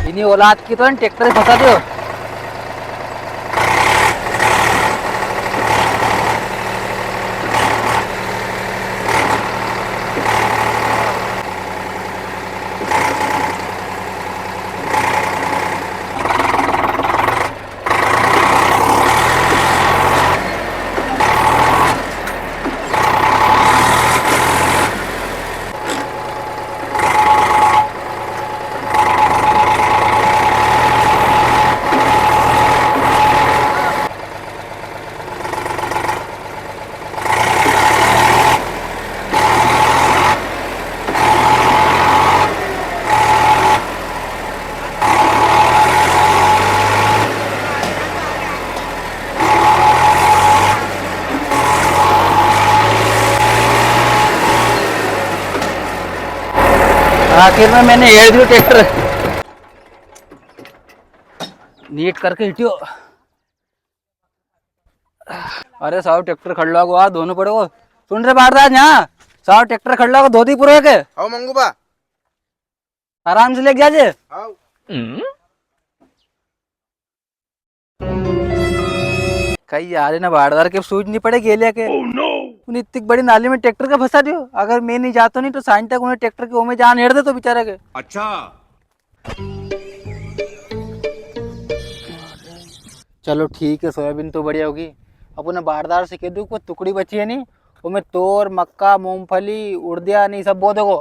इन्हीं औलाद की तो ट्रैक्टर फंसा दो। आखिर में मैंने हेड़ दियो ट्रैक्टर नीट करके हिटियो। अरे साहब ट्रैक्टर खड़ा को आ दोनों पड़े को सुन रहे बाढ़ राज यहाँ साहब ट्रैक्टर खड़ा को धोती पूरे के आओ मंगूबा आराम से लेके जाजे। आओ कहीं यार ना बाढ़दार के सूझ नहीं पड़े गेलिया के उन्हें इतनी बड़ी नाली में ट्रैक्टर का फंसा दियो। अगर मैं नहीं जाता नहीं तो साइन तक उन्हें ट्रैक्टर के ओमे जान हेड़ दे तो बेचारे के। अच्छा चलो ठीक है सोयाबीन तो बढ़िया होगी। अब उन्हें बाढ़दार से कह दो कोई टुकड़ी बची है नहीं वो में तोर मक्का मूंगफली उड़दिया नहीं सब बो देखो।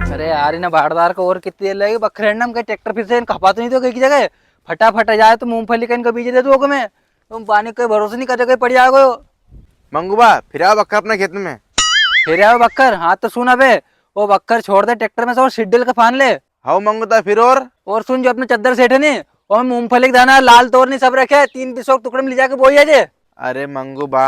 अरे यार ना बाढ़दार को और कितनी देर लगेगी बखरे के ट्रैक्टर फिर से खपा तो नहीं तो कहीं की जगह फटाफट जाए तो मूंगफली का इनका बीज दे दो मैं तुम पानी का भरोसा नहीं कर पड़ जाओगे। मंगूबा फिर आओ बक्का अपने खेत में फिर आओ बक्कर हाँ तो सुन अबे वो बक्कर छोड़ दे ट्रैक्टर में से और सिड्डल का फान ले। आओ मंगूता फिर और सुन जो अपने चद्दर सेठ है नहीं और मूंगफली का दाना लाल तोर नहीं सब रखे 3 बीसों टुकड़े में ले जाके बोई जे। अरे मंगूबा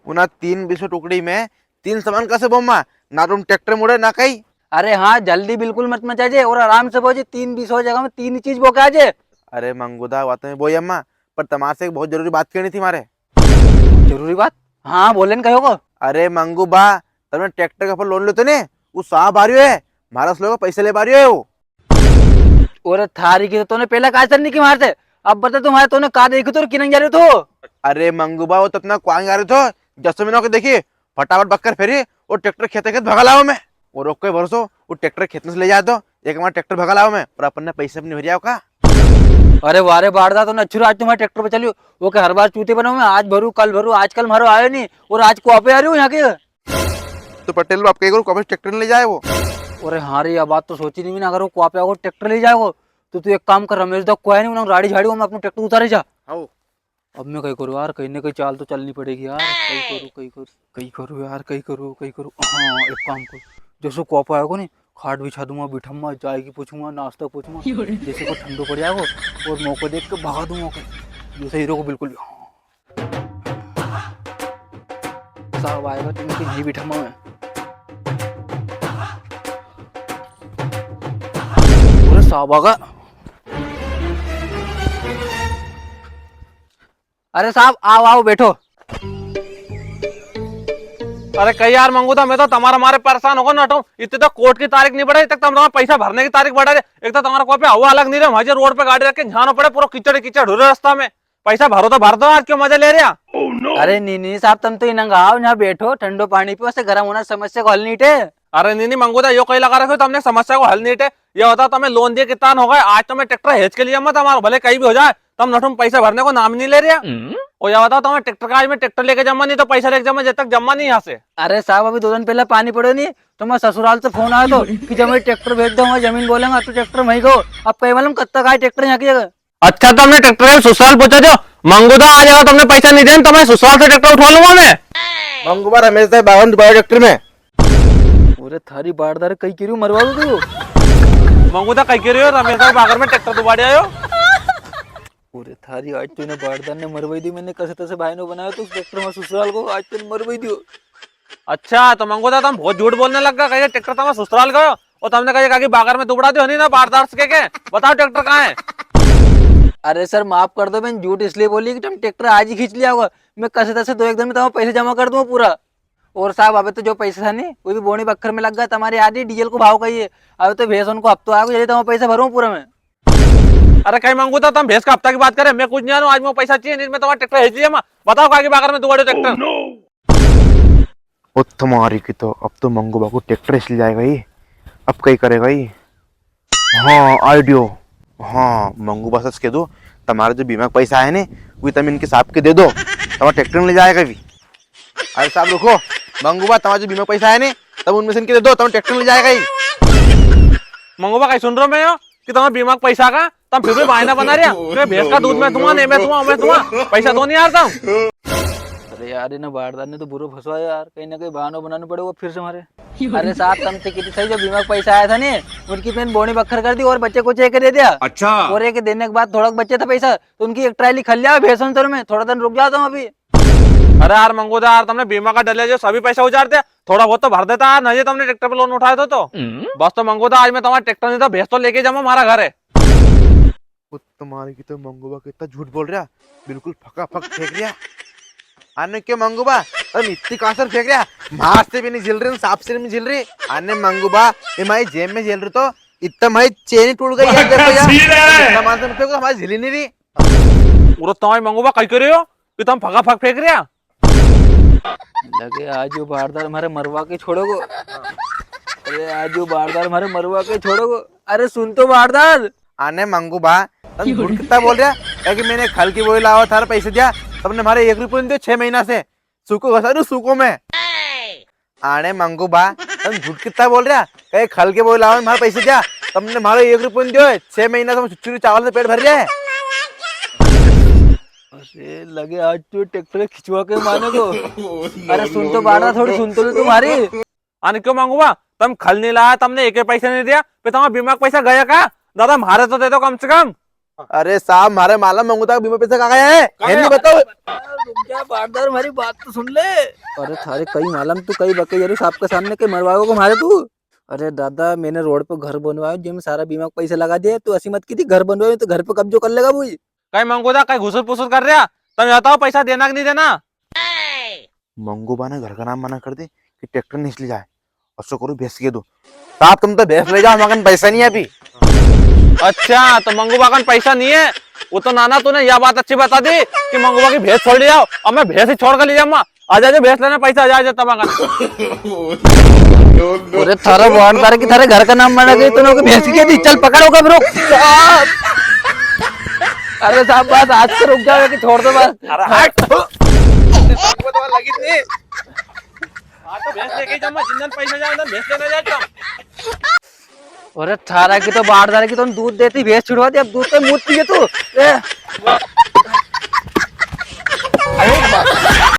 उना 3 बीसो टुकड़ी में 3 सामान कैसे बोमा ना तुम ट्रैक्टर मुड़े ना कहीं। अरे हाँ जल्दी बिल्कुल मत मचाजे और आराम से बोझे 3 बीसों जगह में 3 ही चीज बोके आजे। अरे मंगूदा बात में बोई अम्मा पर तुम्हारे से एक बहुत जरूरी बात करनी थी मारे। जरूरी बात हाँ बोले न कहो को। अरे मंगूबा तुमने ट्रैक्टर के ऊपर लोन लेते ने वो साहब आ रही है मारा लोग पैसे ले पा रही है वो। और थारी की तो तूने पहले काज नहीं की मारते अब बता तुम्हारे तूने कार देखी तो किन जा रहे तो। अरे मंगूबा वो तो अपना क्वांग आ रहे थे जसमीनों के देखिए फटाफट बक्कर फेरी और ट्रैक्टर खेते खेत भगा लाओ मैं और रोक के भरोसो वो ट्रैक्टर खेत में से ले जा दो एक हमारा ट्रैक्टर भगा लाओ मैं और अपन ने पैसे अपने भरिया का। अरे वारे बाढ़ तो अच्छी आज तुम्हारे ट्रैक्टर पे चलियो वो के हर बार चूते बनाऊ मैं आज भरू कल भरू आजकल मारो आयो नहीं और आज को पे आ रही हूँ यहाँ के। तो पटेल आप कहीं कॉपी ट्रैक्टर ले जाए वो। अरे हाँ रे यह बात तो सोची नहीं अगर वो कुआ पे ट्रैक्टर ले जाएगा तो तू एक काम कर रमेश दा कोई नहीं गाड़ी झाड़ी मैं अपना ट्रैक्टर उतारे जा। अब मैं कहीं करूँ यार कहीं ना कहीं चाल तो चलनी पड़ेगी यार कहीं करूँ यार कहीं करूँ हाँ एक काम कर जैसे कुआ आएगा नहीं खाट बिछा दूंगा बिठूंगा जाएगी पूछूंगा नाश्ता पूछूंगा जैसे को ठंडो पड़ जाएगा और मौका देख के भगा दूंगा जैसे हीरो को बिल्कुल साहब आएगा तो इनकी नहीं बिठा मैं साहब आगा। अरे साहब आओ आओ बैठो। अरे कई यार मंगूता मैं तो तुम्हारा मारे परेशान होगा नटो इतने तो कोर्ट की तारीख नहीं बढ़े तक तुम्हारा पैसा भरने की तारीख बढ़ा रहे एक तो तुम्हारा कोई पे हवा अलग नहीं रहा मुझे रोड पे गाड़ी रख के झानो पड़े पूरा कीचड़ कीचड़ हो रहा रास्ता में पैसा भरो तो भर दो आज क्यों मजा ले रहा। अरे नहीं साहब तुम तो इनंगाओ यहाँ बैठो ठंडो पानी पे वैसे गर्म होना समस्या को हल नहीं टे। अरे नहीं मंगूता यो कहीं लगा रखे तुमने समस्या को हल नहीं टे ये होता तुम्हें लोन दिए कितना हो गए आज तुम्हें ट्रैक्टर हेज के लिए मत हमारा भले कहीं भी हो जाए तुम नटुम पैसा भरने को नाम नहीं ले रहा और यह बताओ तुम्हें ट्रैक्टर का आज में ट्रैक्टर लेके जमा नहीं तो पैसा लेके जमा जब तक जमा नहीं यहाँ से। अरे साहब अभी 2 दिन पहले पानी पड़े नहीं तो मैं ससुराल से फोन आया तो कि जब मैं ट्रैक्टर भेज दूंगा जमीन बोलेगा तो ट्रैक्टर वहीं को अब कहीं मालूम कब तक आए ट्रैक्टर यहाँ की जगह। अच्छा तुमने ट्रैक्टर ससुराल पहुंचा दो मंगूता आ जाएगा तुमने पैसा नहीं देना तो मैं ससुराल से ट्रैक्टर उठवा लूंगा मैं। मंगूबा रमेश भाई बावन ट्रैक्टर में पूरे थारी बाढ़दार कहीं क्यों मरवा दो तू मंगूता कहीं के रही हो रमेश भाई बागर में ट्रैक्टर दुबाड़े आयो पूरे थारी आज तूने बाढ़दार ने मरवाई दी मैंने कैसे तैसे भाई ने बनाया तो ट्रैक्टर में ससुराल को आज तूने मरवाई दियो। अच्छा तो मंगूता तुम बहुत झूठ बोलने लग गए कहीं ट्रैक्टर तुम ससुराल गयो और तुमने कहा कि बागर में दुबड़ा दियो नहीं ना बाढ़दार से के बताओ ट्रैक्टर कहाँ है। अरे सर माफ कर दो मैंने झूठ इसलिए बोली कि तुम ट्रैक्टर आज ही खींच लिया होगा मैं कैसे तैसे 2-1 दिन में तुम्हारे पैसे जमा कर दूंगा पूरा। और साहब अबे तो जो पैसा था नहीं वो भी बोनी बक्कर में लग गया, तुम्हारी आधी डीजल को भाव कहिए। अब तो भैंस उनको हफ्तो आगे जल्दी तो पैसा भरूं पूरा में। अरे कहीं मांगू तो तुम भैंस का हफ्ता की बात करें, मैं कुछ नहीं जानू, आज मैं पैसा चाहिए नहीं, मैं तुम्हारा ट्रैक्टर भेज दिया। बताओ काकी बाकर में तुम्हारे ट्रैक्टर। ओ तुम्हारी की तो अब तो मंगू बाबू ट्रैक्टर इसलिए जाएगा ये, अब कहीं करेगा ये। हाँ आइडियो, हाँ मंगू बा सच कह दो, तुम्हारे जो बीमा का पैसा है ने वही तुम इनके साहब के दे दो, तुम्हारा ट्रैक्टर में ले जाएगा भी। अरे साहब रुको, मंगू बा तुम्हारा जो बीमा का पैसा है ने तब उनमें से इनके दे दो, तुम्हारा ट्रैक्टर में ले जाएगा ही। मंगूबा कहीं सुन रहे हो मैं हो कि तुम्हारा बीमा का पैसा का तुम फिर भी बहाना बना रहे हो, मैं भैंस का दूध मैं दूंगा, नहीं मैं दूंगा पैसा दो नहीं यार तुम। अरे यार इन्हें बारदार ने तो बुरा फंसवाया यार, कहीं ना कहीं बहाना बनाना पड़ेगा फिर से हमारे। अरे साहब कम से कितनी सही जो बीमा का पैसा आया था नहीं उनकी मैंने बोनी बक्खर कर दी और बच्चे को चेक दे दिया। अच्छा। और एक देने के बाद थोड़ा बच्चे था पैसा तो उनकी एक ट्रायली खल लिया भैंसों तर में, थोड़ा दिन रुक जाता हूँ अभी। अरे यार मंगूदा यार तुमने बीमा का डले जो सभी पैसा उजाड़ दिया, थोड़ा बहुत तो भर देता यार, नहीं तुमने ट्रैक्टर पे लोन उठाया था तो बस। तो मंगूदा आज मैं तुम्हारा ट्रैक्टर नहीं था भैंस तो लेके जाऊँ, हमारा घर है। तुम्हारी की तो मंगूबा कितना झूठ बोल रहा, बिल्कुल फका फक फेंक दिया। आने क्यों मंगूबा तुम इतनी कासर फेंक रहा, मार से भी नहीं झिल रही, सांप से भी नहीं झिल रही। आने मंगूबा हमारी जेब में झेल रही तो इतना हमारी चेन टूट गई यार, देखो यार इतना मार से फेंको हमारी झिली नहीं रही। पूरा तुम्हारी मंगूबा कहीं कर रहे हो कि तुम फका फक फेंक रहे हो। लगे आज वो बारदार हमारे मरवा के छोड़ोगो। अरे आज वो बारदार हमारे मरवा के छोड़ोगो। अरे सुन तो बारदार। आने मंगूबा तुम झूठ कितना बोल रहा है कि मैंने खल की बोई लावा थारा पैसे दिया, तुमने हमारे 1 रुपये नहीं दिए 6 महीना से, सूखो घसा दो सूखो में। आने मंगूबा तुम झूठ कितना बोल रहा है, कहीं खल के बोई लावा हमारे पैसे दिया, तुमने हमारे 1 रुपये नहीं दिए 6 महीना से चुचुरी चावल से पेट भर रहा है। अरे लगे आज तो ट्रैक्टर खिंचवा के माने को। अरे सुन तो बारदार थोड़ी सुन तो लो तुम्हारी। आने क्यों मंगूबा तुम खल नहीं लाया, तुमने एक पैसा नहीं दिया, फिर तुम्हारा बीमा का पैसा गया का? दादा हमारे तो दे दो कम से कम। अरे साहब हमारे माला मंगूता का बीमा पैसा कहाँ गया है, नहीं बताओ। क्या बारदार हमारी बात तो सुन ले। अरे थारे कई मालूम तू कई बके यार साहब के सामने के मरवाओ को मारे तू। अरे दादा मैंने रोड पे घर बनवाया जिसमें सारा बीमा का पैसा लगा दिया, तू ऐसी मत की थी घर बनवाए तो घर पे कब्जो कर लेगा वही। कहीं मंगूदा कहीं घुसर पुसर कर रहा, तुम बताओ पैसा देना कि नहीं देना। मंगूबा ने घर का नाम मना कर दे कि ट्रैक्टर नहीं ले जाए, और सो करो भैंस के दो। साहब तुम तो भैंस ले जाओ, हमारे पैसा नहीं है अभी। अच्छा तो मंगूबा का पैसा नहीं है, वो तो नाना तूने यह बात अच्छी बता दी कि मंगूबा की भैंस छोड़ ले जाओ, अब मैं भैंस ही छोड़ कर ले जाऊंगा। आ जाए भैंस लेना पैसा, आ जाए तब। अरे थारा बारदार की थारे घर का नाम मना गई तो भैंस की दी, चल पकड़ो कब रुक। अरे साहब बस आज से रुक जाओ कि छोड़ दो बस। अरे हट तो लगी थी आज तो भैंस लेके जाऊंगा, जिंदन पैसा जाए भैंस लेना जाए। अरे थारा की तो बारदार की तो दूध देती भैंस छुड़वा दी, अब दूध पे मूत पिए तू।